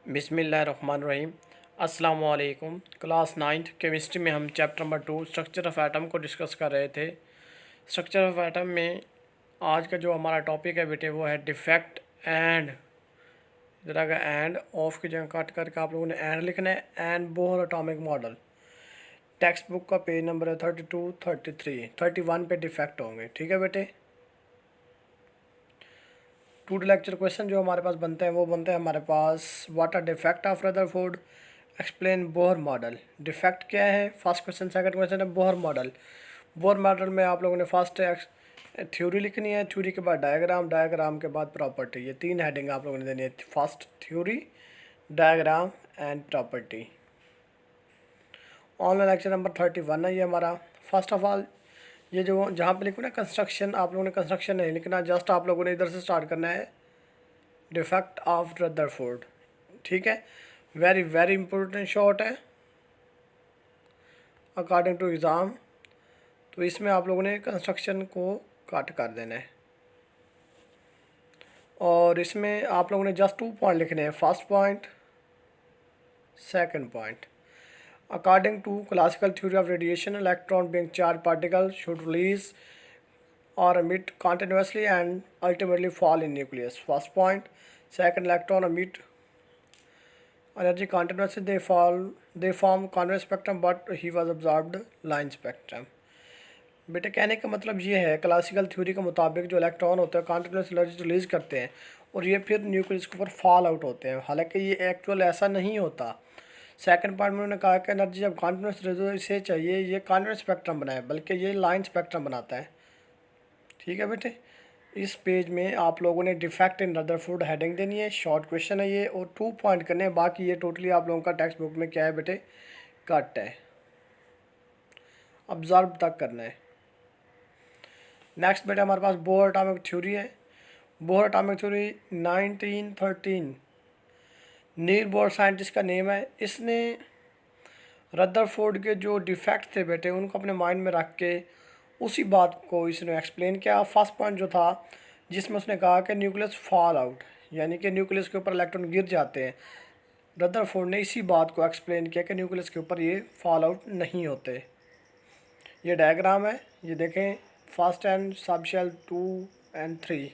बिस्मिल्लाहिर्रहमानिर्रहीम। अस्सलाम वालेकुम। क्लास 9th केमिस्ट्री में हम chapter number 2 structure of atom को डिस्कस कर रहे थे। स्ट्रक्चर ऑफ एटम में आज का जो हमारा टॉपिक है बेटे वो है डिफेक्ट एंड। इधर का एंड ऑफ की जगह काट करके आप लोगों ने एंड लिखना है। And Bohr atomic model text book का पेज नंबर है 32, 33, 31 पे डिफेक्ट होंगे। ठीक है बेटे। टू लेक्चर क्वेश्चन जो हमारे पास बनते हैं वो बनते हैं हमारे पास what are defect of Rutherford, explain Bohr model. Defect क्या है फर्स्ट क्वेश्चन। सेकंड क्वेश्चन है बोहर मॉडल। बोहर मॉडल में आप लोगों ने फर्स्ट थ्योरी लिखनी है, थ्योरी के बाद डायग्राम, डायग्राम के बाद प्रॉपर्टी। ये तीन हेडिंग आप लोगों ने देनी है, first theory, diagram and property. Online lecture number 31 है ये हमारा। फर्स्ट ऑफ ऑल ये जो जहाँ पे लिखो ना कंस्ट्रक्शन, आप लोगों ने कंस्ट्रक्शन नहीं लिखना, जस्ट आप लोगों ने इधर से स्टार्ट करना है डिफेक्ट ऑफ रदरफोर्ड। ठीक है, वेरी वेरी इंपॉर्टेंट शॉर्ट है अकॉर्डिंग टू एग्ज़ाम। तो इसमें आप लोगों ने कंस्ट्रक्शन को कट कर देना है और इसमें आप लोगों ने जस्ट 2 पॉइंट लिखने हैं, first point, second point. According to classical theory of radiation, electron being charge particle should release or emit continuously and ultimately fall in nucleus. First point. Second, electron emit energy continuously, they form convex spectrum, but he was absorbed line spectrum. बेटे कहने का मतलब ये है classical theory के मुताबिक जो electron होते हैं कॉन्टिन्यूस एनर्जी रिलीज करते हैं और ये फिर न्यूक्लियस के ऊपर फॉल आउट होते हैं, हालांकि ये एक्चुअल ऐसा नहीं होता। सेकंड पॉइंट में उन्होंने कहा कि एनर्जी जब कॉन्टिन्यूस रिलीज से चाहिए ये कॉन्वेक्स स्पेक्ट्रम बनाए, बल्कि ये लाइन स्पेक्ट्रम बनाता है। ठीक है बेटे, इस पेज में आप लोगों ने डिफेक्ट इन रदरफोर्ड हेडिंग देनी है, शॉर्ट क्वेश्चन है ये और 2 पॉइंट करने हैं। बाकी ये टोटली आप लोगों का टेक्स्ट बुक में क्या है बेटे, कट है, ऑब्जर्व तक करना है। नेक्स्ट बेटे हमारे पास बोहर एटॉमिक थ्योरी है। बोहर एटॉमिक थ्योरी 1913, नील बोहर साइंटिस्ट का नेम है। इसने रदरफोर्ड के जो डिफेक्ट थे बेटे उनको अपने माइंड में रख के उसी बात को इसने एक्सप्लेन किया। फर्स्ट पॉइंट जो था जिसमें उसने कहा कि न्यूक्लियस फॉल आउट, यानी कि न्यूक्लियस के ऊपर इलेक्ट्रॉन गिर जाते हैं। रदरफोर्ड ने इसी बात को एक्सप्लेन किया कि न्यूक्लियस के ऊपर ये फॉल आउट नहीं होते। ये डायग्राम है, ये देखें, first and sub shell 2 and 3।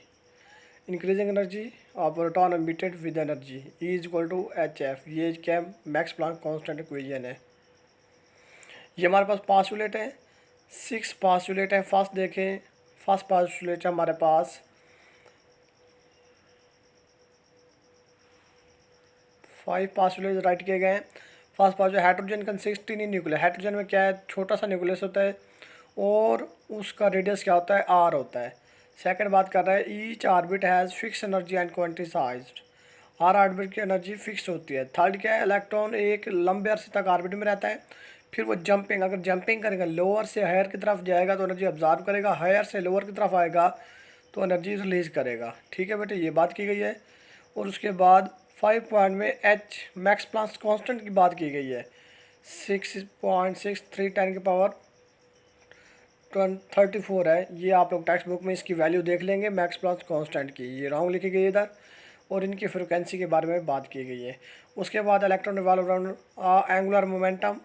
Increasing energy of proton emitted with energy is equal to HF। ये क्या मैक्स प्लैंक कांस्टेंट इक्वेशन है। ये हमारे पास पास्टुलेट है, 6 पास्टुलेट है। फर्स्ट देखें, फर्स्ट पास्टुलेट है हमारे पास 5 पास्टुलेट राइट किए गए हैं। फर्स्ट पास जो hydrogen consist in nucleus, hydrogen में क्या है, छोटा सा न्यूक्लियस होता है और उसका रेडियस क्या होता है, R होता है। सेकंड बात कर रहा है each orbit has fix energy and quantised, हर ऑर्बिट की एनर्जी फिक्स होती है। थर्ड क्या है, इलेक्ट्रॉन एक लंबे अरसे तक ऑर्बिट में रहता है, फिर वो जंपिंग, अगर जंपिंग करेगा लोअर से हायर की तरफ जाएगा तो एनर्जी ऑब्जॉर्व करेगा, हायर से लोअर की तरफ आएगा तो एनर्जी रिलीज करेगा। ठीक है बेटे, ये बात की गई है। और उसके बाद 5 पॉइंट में H मैक्स प्लैंक कांस्टेंट की बात की गई है, 6.63 10 की पावर 34 है। ये आप लोग टेक्स्ट बुक में इसकी वैल्यू देख लेंगे मैक्स प्लैंक कांस्टेंट की, ये रॉन्ग लिखी गई है इधर, और इनकी फ्रिक्वेंसी के बारे में बात की गई है। उसके बाद electron revolve around angular momentum.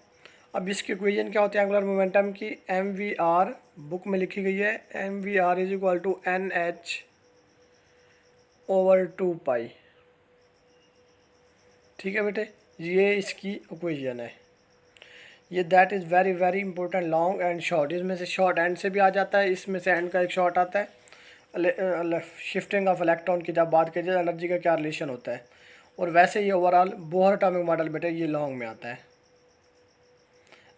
अब इसकी इक्वेशन क्या होती है एंगुलर मोमेंटम की, MVR बुक में लिखी गई है, MVR is equal to NH/2π। ठीक है बेटे, ये इसकी इक्वेशन है। ये that is very very important, long and short. इसमें से शॉर्ट एंड से भी आ जाता है, इसमें से एंड का एक शॉर्ट आता है। शिफ्टिंग ऑफ इलेक्ट्रॉन की जब बात की जाए एनर्जी का क्या रिलेशन होता है, और वैसे ये ओवरऑल बोहर एटॉमिक मॉडल बेटे ये लॉन्ग में आता है।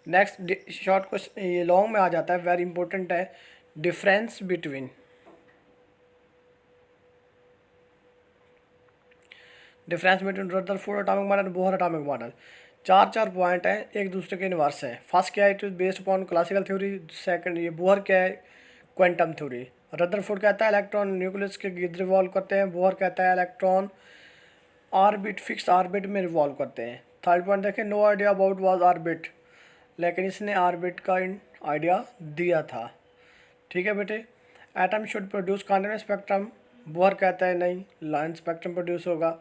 नेक्स्ट शॉर्ट क्वेश्चन ये लॉन्ग में आ जाता है, वेरी इंपॉर्टेंट है, difference between Rutherford atomic model, Bohr atomic model. 4 point हैं, एक दूसरे के इनवर्स हैं। फर्स्ट क्या है, it is based upon classical theory. Second ये बोहर क्या है, क्वांटम थ्योरी। रदरफोर्ड कहता है इलेक्ट्रॉन न्यूक्लियस के गिर्द रिवॉल्व करते हैं, बोहर कहता है इलेक्ट्रॉन ऑर्बिट फिक्स ऑर्बिट में रिवॉल्व करते हैं। थर्ड पॉइंट देखें, no idea about was orbit, लेकिन इसने ऑर्बिट का आइडिया दिया था। ठीक है बेटे, atom should produce continuous spectrum, Bohr कहता है नहीं, लाइन स्पेक्ट्रम प्रोड्यूस होगा।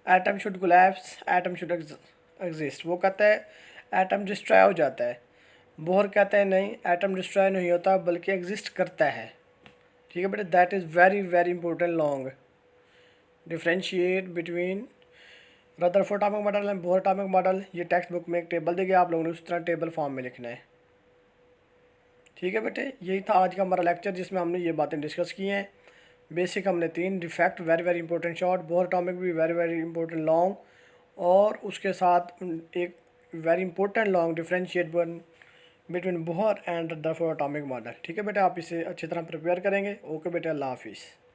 Atom should collapse, atom should exist. वो कहता है एटम डिस्ट्रॉय हो जाता है, बोहर कहते हैं नहीं, एटम डिस्ट्रॉय नहीं होता बल्कि एग्जिस्ट करता है। ठीक है बेटे, that is very very important long. Differentiate between Rutherford atomic model and Bohr atomic model. ये टेक्स्ट बुक में एक टेबल देगी, आप लोगों ने उस तरह टेबल फॉर्म में लिखना है। ठीक है बेटे, यही था आज का हमारा लेक्चर जिसमें हमने ये बातें डिस्कस की हैं। बेसिक हमने 3 defect very very important short, Bohr atomic भी वेरी वेरी इंपॉर्टेंट लॉन्ग, और उसके साथ एक very important long differentiate between Bohr and Rutherford atomic model. ठीक है बेटे, आप इसे अच्छी तरह प्रिपेयर करेंगे। ओके बेटे, अल्लाह हाफिज़।